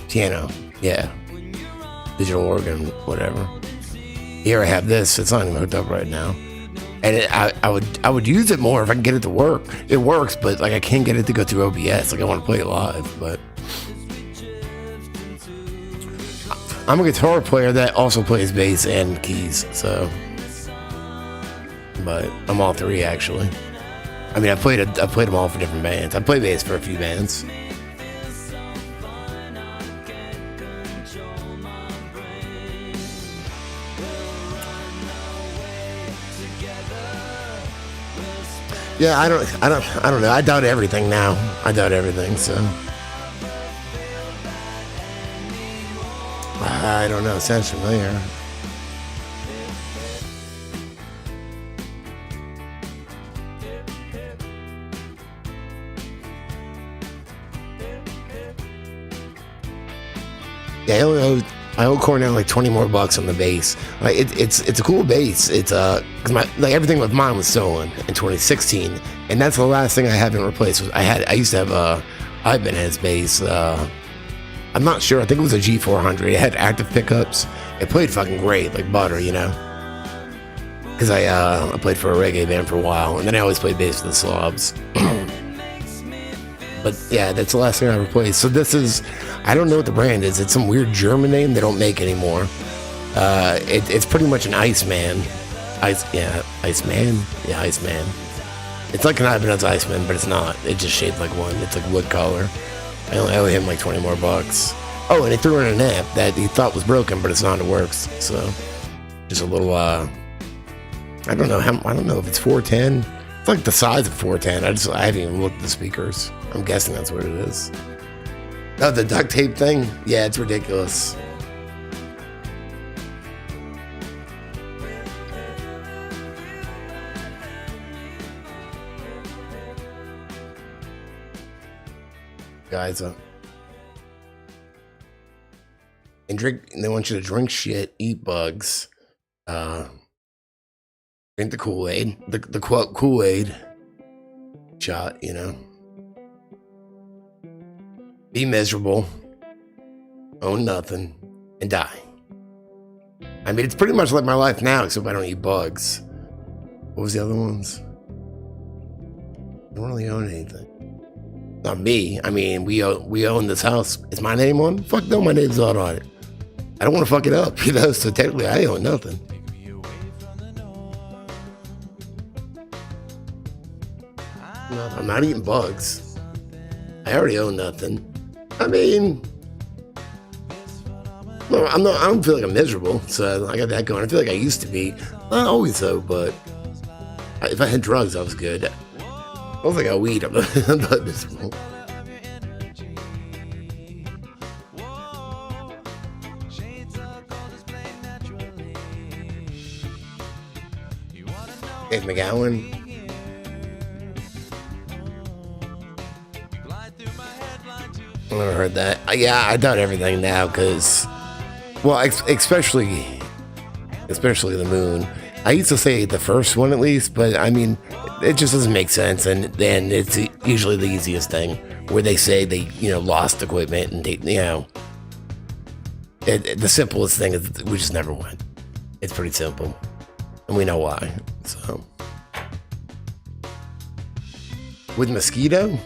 piano. Yeah. Digital organ, whatever. Here I have this. It's not even hooked up right now. And I would use it more if I can get it to work. It works, but like I can't get it to go through OBS. Like I want to play it live, but I'm a guitar player that also plays bass and keys, so. But I'm all 3 actually. I mean, I played them all for different bands. I played bass for a few bands. Yeah, I don't know. I doubt everything now. I doubt everything. So I don't know. It sounds familiar. Yeah, I owe Cornell like 20 more bucks on the bass. Like it's a cool bass. It's cause everything with mine was stolen in 2016, and that's the last thing I haven't replaced. I used to have Ibanez bass. I'm not sure. I think it was a G400. It had active pickups. It played fucking great, like butter, you know. Because I played for a reggae band for a while, and then I always played bass for the Slobs. But yeah, that's the last thing I replaced. So this is, I don't know what the brand is. It's some weird German name they don't make anymore. It's pretty much an Iceman. Iceman? Yeah, Iceman. It's like an Ibanez Iceman, but it's not. It's just shaped like one. It's like wood color. I only owe him like 20 more bucks. Oh, and he threw in an amp that he thought was broken, but it's not. It works. So just a little, I don't know if it's 410. It's like the size of 410. I haven't even looked at the speakers. I'm guessing that's what it is. Oh, the duct tape thing? Yeah, it's ridiculous. Guys, and drink. They want you to drink shit, eat bugs, drink the Kool-Aid, the quote Kool-Aid shot. You know, be miserable, own nothing, and die. I mean, it's pretty much like my life now, except I don't eat bugs. What was the other ones? I don't really own anything. Not me. I mean, we own this house. Is my name on? Fuck no, my name's not on it. I don't want to fuck it up, you know. So technically, I own nothing. No, I'm not eating bugs. I already own nothing. I mean, no, I'm not. I don't feel like I'm miserable. So I got that going. I feel like I used to be. Not always though, but if I had drugs, I was good. I was like a weed. I'm not miserable. Dave McGowan. I never heard that. Yeah, I doubt everything now because, well, especially the moon. I used to say the first one at least, but I mean, it just doesn't make sense, and then it's usually the easiest thing where they say they, you know, lost equipment and they, you know, the simplest thing is we just never went. It's pretty simple, and we know why. So, with mosquito,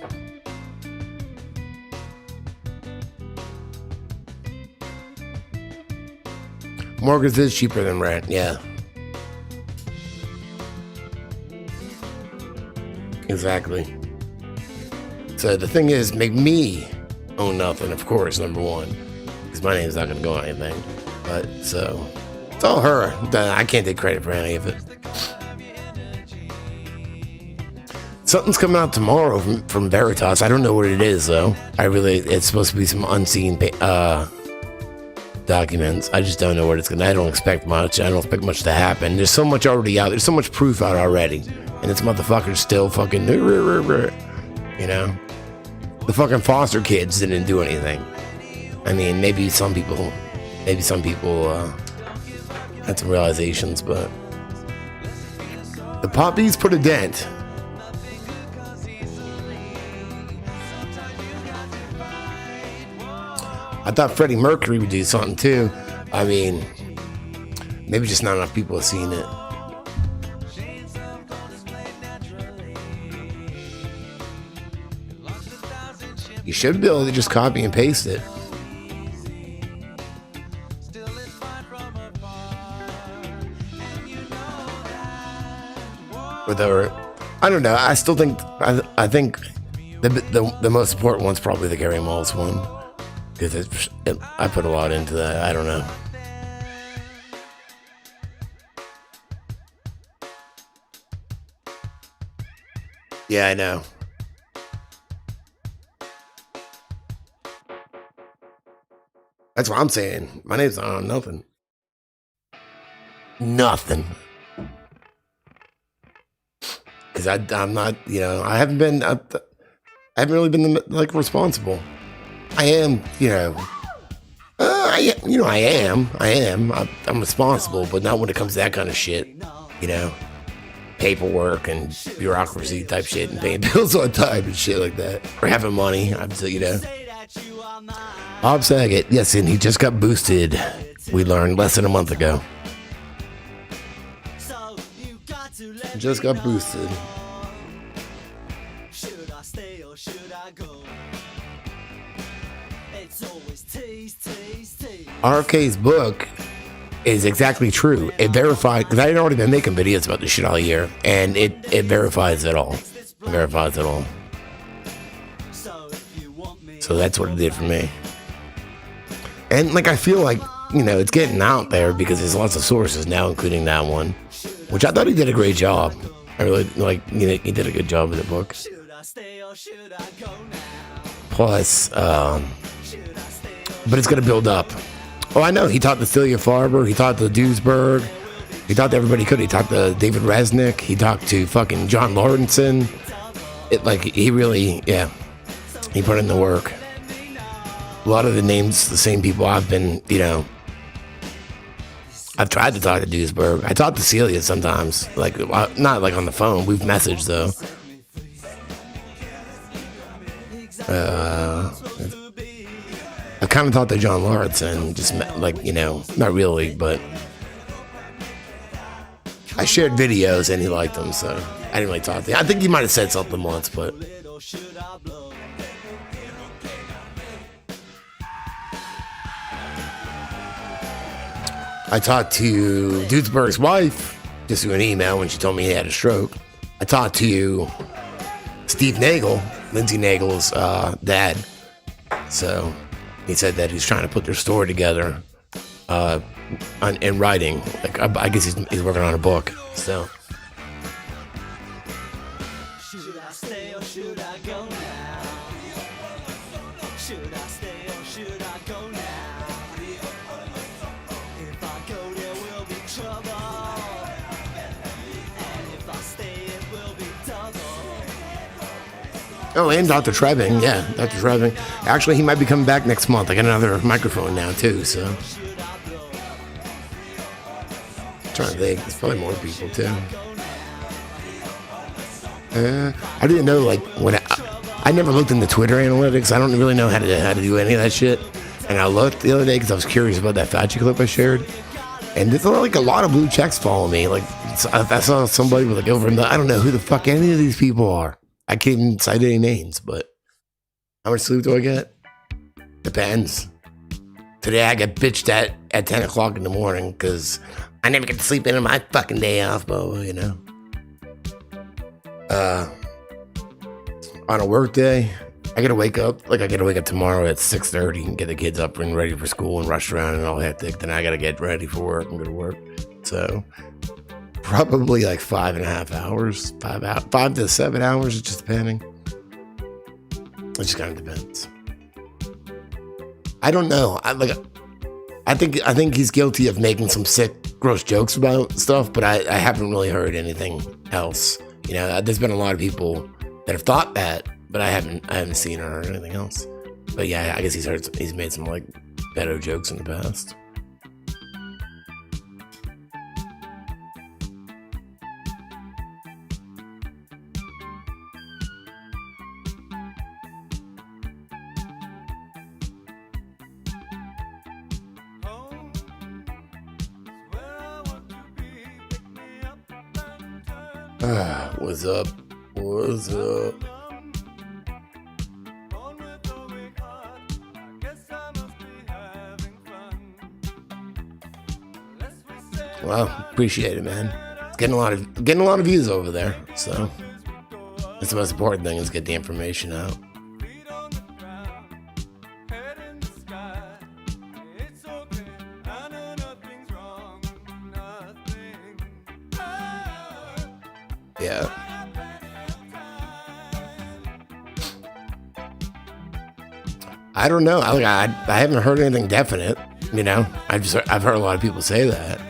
mortgage is cheaper than rent. Yeah. Exactly. So the thing is, make me own nothing, of course, number one, because my name's not going to go on anything. But so it's all her. I can't take credit for any of it. Something's coming out tomorrow from Veritas. I don't know what it is though. It's supposed to be some unseen documents. I just don't know what it's gonna. I don't expect much. I don't expect much to happen. There's so much already out. There's so much proof out already. And this motherfucker's still fucking, you know? The fucking foster kids didn't do anything. I mean, maybe some people had some realizations, but the puppies put a dent. I thought Freddie Mercury would do something too. I mean, maybe just not enough people have seen it. You should be able to just copy and paste it. I don't know. I still think I think the most important one's probably the Gary Moss one, because I put a lot into that. I don't know. Yeah, I know. That's what I'm saying. My name's not on nothing. Nothing. Because I'm not, you know, I haven't really been like responsible. I am, you know, I am. I'm responsible, but not when it comes to that kind of shit, you know, paperwork and bureaucracy type shit and paying bills on time and shit like that, or having money. I'm still, you know. Bob Saget, yes, and he just got boosted. We learned less than a month ago. Just got boosted. Should I stay or should I go? It's always tease. RFK's book is exactly true. It verified, because I had already been making videos about this shit all year, and it verifies it all. It verifies it all. So that's what it did for me. And like, I feel like, you know, it's getting out there because there's lots of sources now, including that one, which I thought he did a great job. I really like. He did a good job with the book. Plus, but it's gonna build up. Oh, I know. He talked to Celia Farber. He talked to Duesberg. He talked to everybody he could. He talked to David Resnick. He talked to fucking John Lawrenson. He really, yeah. He put in the work. A lot of the names, the same people I've been, I've tried to talk to Duesberg. I talk to Celia sometimes, not like on the phone. We've messaged though. I kind of talked to John Lawrenson, just not really, but I shared videos and he liked them, so I didn't really talk to him. I think he might have said something once, but. I talked to Duesberg's wife just through an email when she told me he had a stroke. I talked to Steve Nagel, Lindsay Nagel's dad. So he said that he's trying to put their story together in writing. I guess he's working on a book. So. Should I stay or should I go now? Should I stay or should I go now? If I go there will be trouble, and if I stay it will be double. Oh, and Dr. Treving, yeah, Dr. Treving. Actually, he might be coming back next month. I got another microphone now too, so. I'm trying to think, there's probably more people too. I didn't know when I never looked into Twitter analytics. I don't really know how to do any of that shit. And I looked the other day because I was curious about that Fauci clip I shared. And there's a lot of blue checks follow me. I saw somebody with over in I don't know who the fuck any of these people are. I can't even cite any names, but how much sleep do I get? Depends. Today I got bitched at 10 o'clock in the morning because I never get to sleep in my fucking day off, but on a work day, I gotta wake up tomorrow at 6:30 and get the kids up and ready for school and rush around and all hectic. Then I gotta get ready for work and go to work. So probably 5.5 hours, 5 to 7 hours, it's just depending. It just kind of depends. I don't know. I think he's guilty of making some sick, gross jokes about stuff, but I haven't really heard anything else. There's been a lot of people that have thought that, but I haven't seen or heard anything else. But yeah, I guess he's made some pedo jokes in the past. What's up? What's up? Well, appreciate it, man. It's getting a lot of views over there. So that's the most important thing, is get the information out. Yeah. I don't know. I haven't heard anything definite. I've heard a lot of people say that.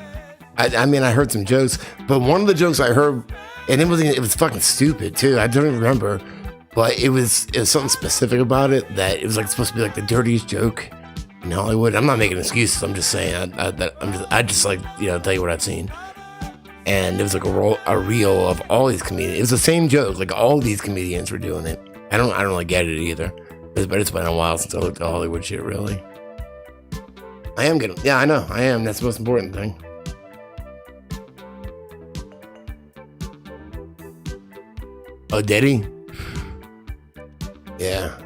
I heard some jokes, but one of the jokes I heard, and it was fucking stupid too. I don't even remember, but it was something specific about it that it was supposed to be the dirtiest joke in Hollywood. I'm not making excuses. I'm just saying I just tell you what I've seen. And it was a reel of all these comedians. It was the same joke. All these comedians were doing it. I don't really get it either. But it's been a while since I looked at Hollywood shit, really. Yeah, I know. I am. That's the most important thing. Oh, did he? Yeah.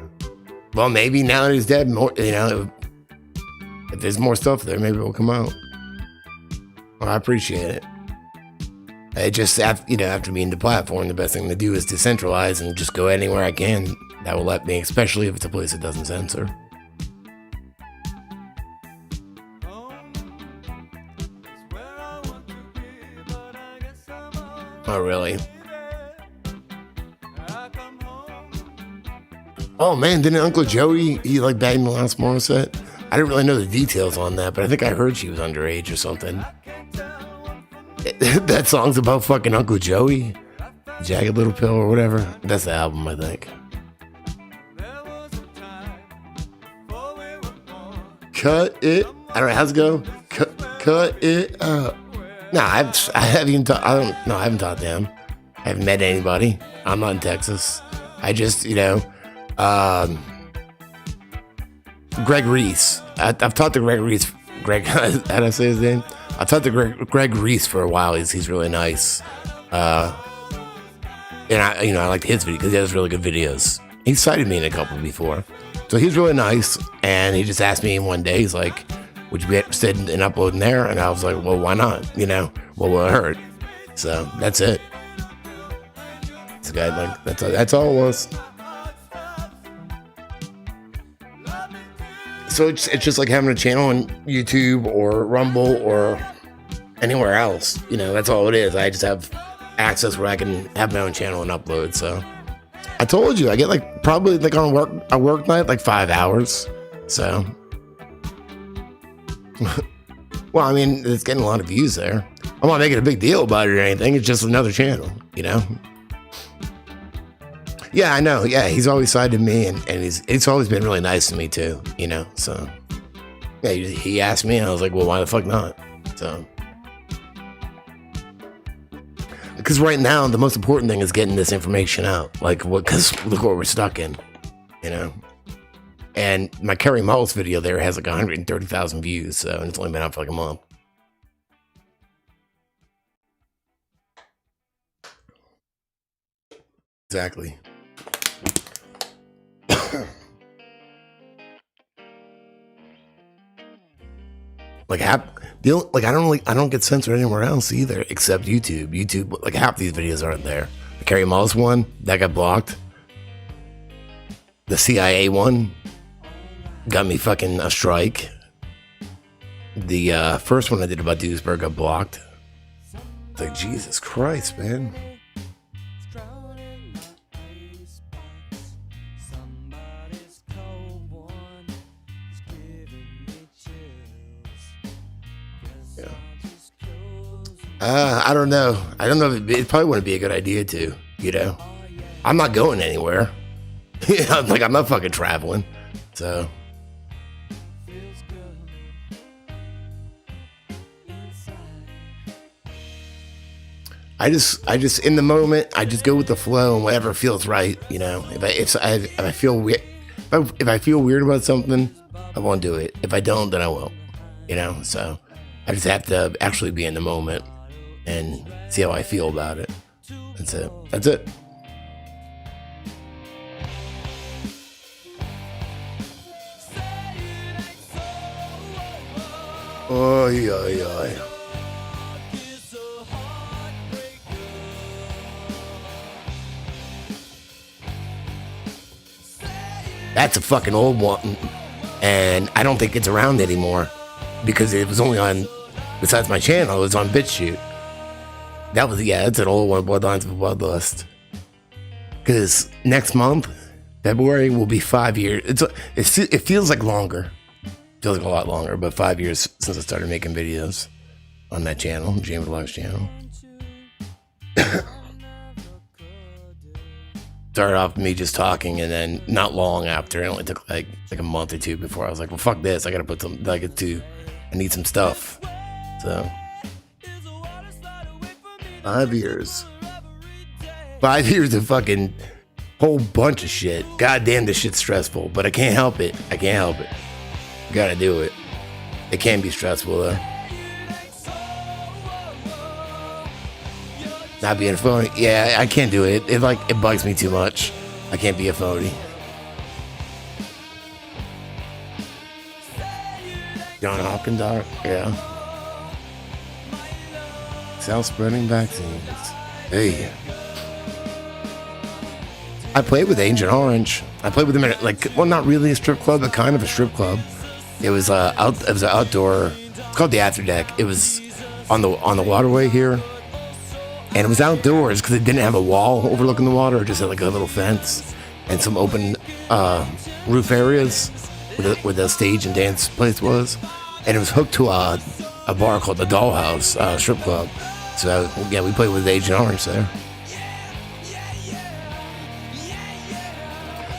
Well, maybe now that he's dead, more, if there's more stuff there, maybe it will come out. Well, I appreciate it. It just, after being the platform, the best thing to do is decentralize and just go anywhere I can. That will let me, especially if it's a place that doesn't censor. Oh, really? Oh man, didn't Uncle Joey, he like bagged Alanis Morissette? I didn't really know the details on that, but I think I heard she was underage or something. That song's about fucking Uncle Joey? Jagged Little Pill or whatever. That's the album, I think. Cut it. I don't know, how's it go? Cut it up. No, I haven't talked to him. I haven't met anybody. I'm not in Texas. I just, Greg Reese. I've talked to Greg Reese. How do I say his name? I've talked to Greg Reese for a while. He's really nice. And I liked his video because he has really good videos. He cited me in a couple before. So he's really nice. And he just asked me one day, he's like, would you be interested in uploading there? And I was like, well, why not? What will it hurt? So that's it. This guy, like, that's all it was. So it's just like having a channel on YouTube or Rumble or anywhere else. That's all it is. I just have access where I can have my own channel and upload. So I told you, I get probably on a work night, 5 hours. So, well, I mean, it's getting a lot of views there. I'm not making a big deal about it or anything. It's just another channel, Yeah, I know. Yeah, he's always sided me, and it's always been really nice to me too, So, yeah, he asked me, and I was like, well, why the fuck not? So, because right now the most important thing is getting this information out. Because look what we're stuck in, And my Kerry Mullis video there has 130,000 views, so and it's only been out for a month. Exactly. I don't get censored anywhere else either except YouTube. YouTube, half these videos aren't there. The Kerry Mullis one that got blocked. The CIA one got me fucking a strike. The first one I did about Duisburg got blocked. It's Jesus Christ, man. I don't know. I don't know. It probably wouldn't be a good idea to, I'm not going anywhere. I'm not fucking traveling. So. I just in the moment, I just go with the flow and whatever feels right. If I feel weird, if I feel weird about something, I won't do it. If I don't, then I won't. So I just have to actually be in the moment and see how I feel about it. That's it. Oh, yeah. That's a fucking old one. And I don't think it's around anymore because it was only on, besides my channel, it was on BitChute. That's an old one, Bloodlines of a Bloodlust. Because next month, February, will be 5 years. It feels like longer. It feels like a lot longer, but 5 years since I started making videos on that channel, James Vlogs channel. Started off with me just talking, and then not long after, it only took like a month or two before I was like, well, fuck this. I gotta put some, I need some stuff. So 5 years. 5 years of fucking whole bunch of shit. God damn, this shit's stressful, but I can't help it. Gotta do it. It can be stressful though. Not being a phony. Yeah, I can't do it. It bugs me too much. I can't be a phony. John Hopkins, yeah. Self-spreading vaccines. Hey. I played with Agent Orange. I played with him at not really a strip club, but kind of a strip club. It was an outdoor. It's called the After Deck. It was on the waterway here. And it was outdoors because it didn't have a wall overlooking the water. It just had a little fence and some open roof areas where the stage and dance place was, and it was hooked to a bar called the Dollhouse strip club. So yeah, we played with Agent Orange there.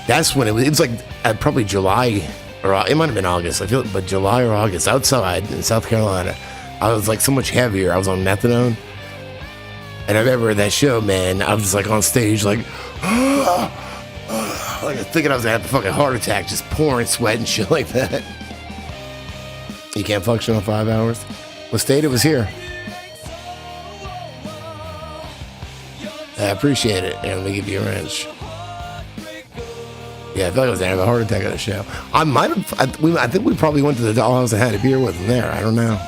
That's when it was like probably July, or it might have been August. I feel, but July or August outside in South Carolina, I was like so much heavier. I was on methadone, and I remember that show, man. I was just like on stage, like, like thinking I was gonna have a fucking heart attack, just pouring sweat and shit like that. You can't function on 5 hours. What state it was here? I appreciate it. And let me give you a wrench. Yeah, I feel like I was gonna have a heart attack at the show. I might have. I think we probably went to the Dollhouse and had a beer with them there. I don't know.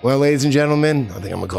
Well, ladies and gentlemen, I think I'm gonna call